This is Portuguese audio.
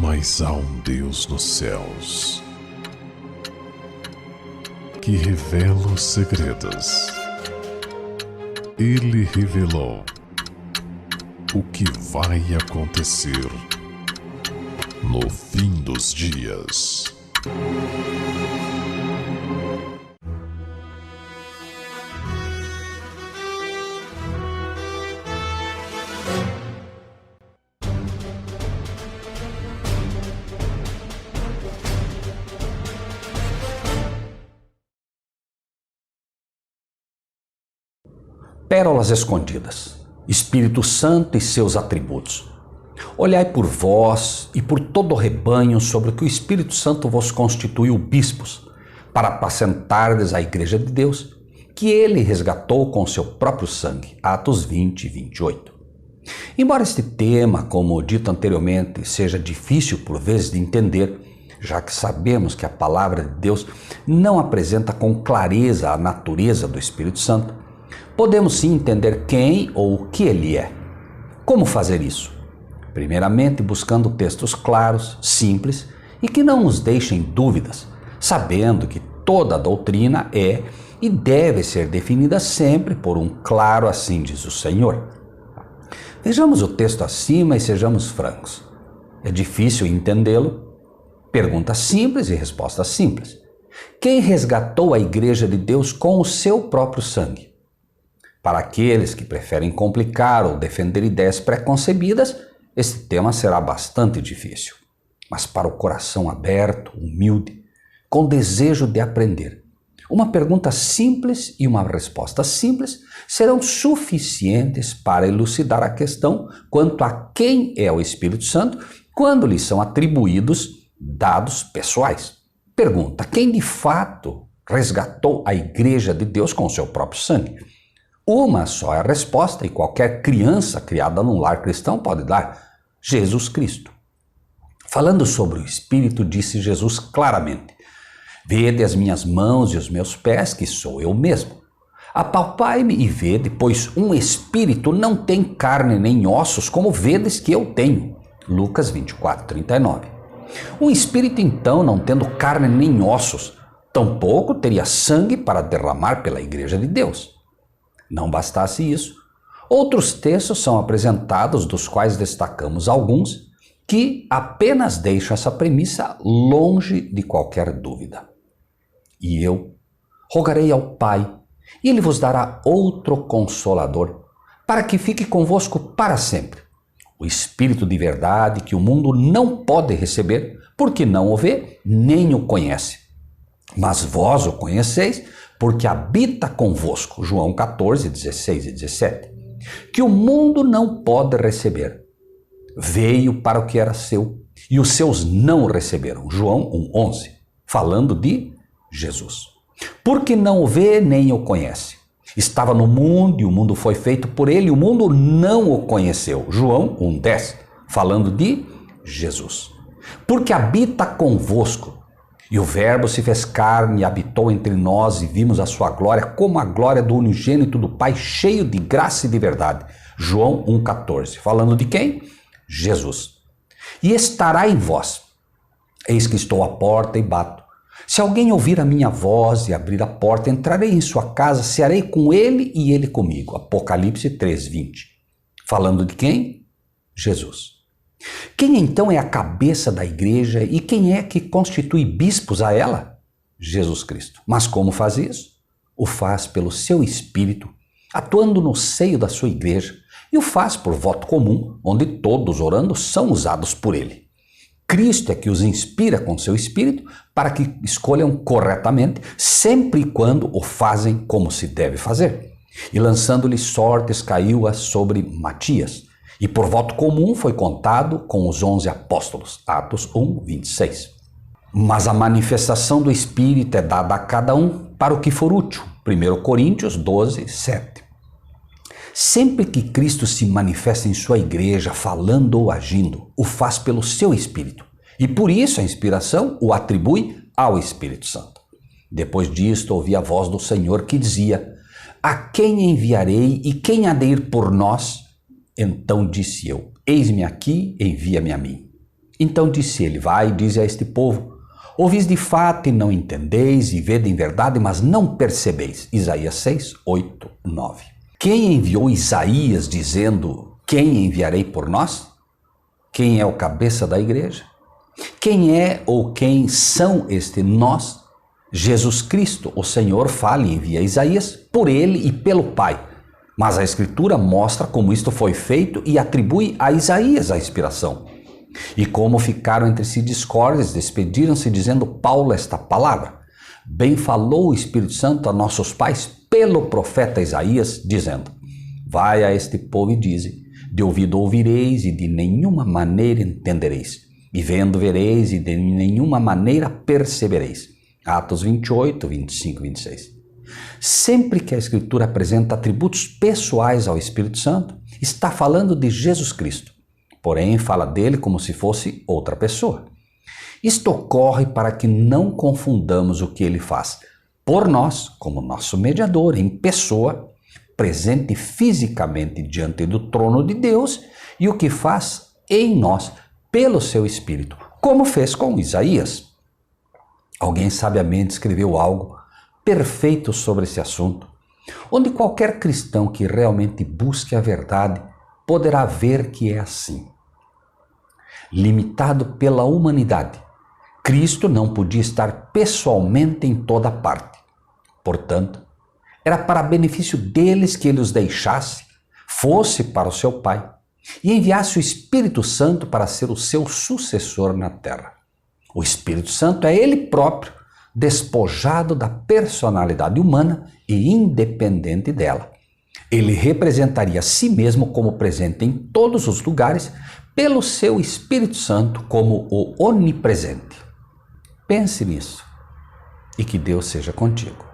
Mas há um Deus nos céus que revela os segredos. Ele revelou o que vai acontecer no fim dos dias. Pérolas escondidas, Espírito Santo e seus atributos. Olhai por vós e por todo o rebanho sobre o que o Espírito Santo vos constituiu bispos, para apacentardes a igreja de Deus, que ele resgatou com seu próprio sangue. Atos 20 e 28. Embora este tema, como dito anteriormente, seja difícil por vezes de entender, já que sabemos que a palavra de Deus não apresenta com clareza a natureza do Espírito Santo, podemos sim entender quem ou o que ele é. Como fazer isso? Primeiramente, buscando textos claros, simples e que não nos deixem dúvidas, sabendo que toda doutrina é e deve ser definida sempre por um claro assim diz o Senhor. Vejamos o texto acima e sejamos francos. É difícil entendê-lo? Pergunta simples e resposta simples. Quem resgatou a igreja de Deus com o seu próprio sangue? Para aqueles que preferem complicar ou defender ideias preconcebidas, este tema será bastante difícil. Mas para o coração aberto, humilde, com desejo de aprender, uma pergunta simples e uma resposta simples serão suficientes para elucidar a questão quanto a quem é o Espírito Santo quando lhe são atribuídos dados pessoais. Pergunta: quem de fato resgatou a igreja de Deus com o seu próprio sangue? Uma só é a resposta e qualquer criança criada num lar cristão pode dar: Jesus Cristo. Falando sobre o Espírito, disse Jesus claramente: vede as minhas mãos e os meus pés, que sou eu mesmo. Apalpai-me e vede, pois um espírito não tem carne nem ossos, como vedes que eu tenho. Lucas 24, 39. Um espírito, então, não tendo carne nem ossos, tampouco teria sangue para derramar pela igreja de Deus. Não bastasse isso, outros textos são apresentados, dos quais destacamos alguns, que apenas deixam essa premissa longe de qualquer dúvida. E eu rogarei ao Pai, e Ele vos dará outro Consolador, para que fique convosco para sempre. O Espírito de verdade, que o mundo não pode receber, porque não o vê, nem o conhece. Mas vós o conheceis, porque habita convosco. João 14, 16 e 17. Que o mundo não pode receber. Veio para o que era seu, e os seus não o receberam. João 1:11, falando de Jesus. Porque não o vê nem o conhece. Estava no mundo e o mundo foi feito por ele, e o mundo não o conheceu. João 1:10, falando de Jesus. Porque habita convosco. E o Verbo se fez carne e habitou entre nós, e vimos a sua glória como a glória do unigênito do Pai, cheio de graça e de verdade. João 1:14. Falando de quem? Jesus. E estará em vós. Eis que estou à porta e bato. Se alguém ouvir a minha voz e abrir a porta, entrarei em sua casa, cearei com ele e ele comigo. Apocalipse 3:20. Falando de quem? Jesus. Quem então é a cabeça da igreja e quem é que constitui bispos a ela? Jesus Cristo. Mas como faz isso? O faz pelo seu Espírito, atuando no seio da sua igreja, e o faz por voto comum, onde todos orando são usados por ele. Cristo é que os inspira com seu Espírito para que escolham corretamente, sempre e quando o fazem como se deve fazer. E lançando-lhe sortes, caiu-a sobre Matias, e por voto comum foi contado com os 11 apóstolos. Atos 1:26. Mas a manifestação do Espírito é dada a cada um para o que for útil. 1 Coríntios 12:7. Sempre que Cristo se manifesta em sua igreja, falando ou agindo, o faz pelo seu Espírito. E por isso a inspiração o atribui ao Espírito Santo. Depois disto, ouvi a voz do Senhor que dizia: a quem enviarei e quem há de ir por nós? Então disse eu: eis-me aqui, envia-me a mim. Então disse ele: vai e dize a este povo: ouvis de fato e não entendeis, e vede em verdade, mas não percebeis. Isaías 6, 8, 9. Quem enviou Isaías dizendo: quem enviarei por nós? Quem é o cabeça da igreja? Quem é ou quem são este nós? Jesus Cristo, o Senhor, fala e envia Isaías por ele e pelo Pai. Mas a Escritura mostra como isto foi feito e atribui a Isaías a inspiração. E como ficaram entre si discórdias, despediram-se dizendo Paulo esta palavra: bem falou o Espírito Santo a nossos pais pelo profeta Isaías, dizendo: vai a este povo e dize: de ouvido ouvireis e de nenhuma maneira entendereis, e vendo vereis e de nenhuma maneira percebereis. Atos 28, 25 e 26. Sempre que a Escritura apresenta atributos pessoais ao Espírito Santo, está falando de Jesus Cristo. Porém, fala dele como se fosse outra pessoa. Isto ocorre para que não confundamos o que ele faz por nós, como nosso mediador em pessoa, presente fisicamente diante do trono de Deus, e o que faz em nós pelo seu Espírito, como fez com Isaías. Alguém sabiamente escreveu algo perfeito sobre esse assunto, onde qualquer cristão que realmente busque a verdade poderá ver que é assim. Limitado pela humanidade, Cristo não podia estar pessoalmente em toda parte. Portanto, era para benefício deles que ele os deixasse, fosse para o seu Pai e enviasse o Espírito Santo para ser o seu sucessor na terra. O Espírito Santo é ele próprio, despojado da personalidade humana e independente dela. Ele representaria a si mesmo como presente em todos os lugares pelo seu Espírito Santo como o onipresente. Pense nisso e que Deus seja contigo.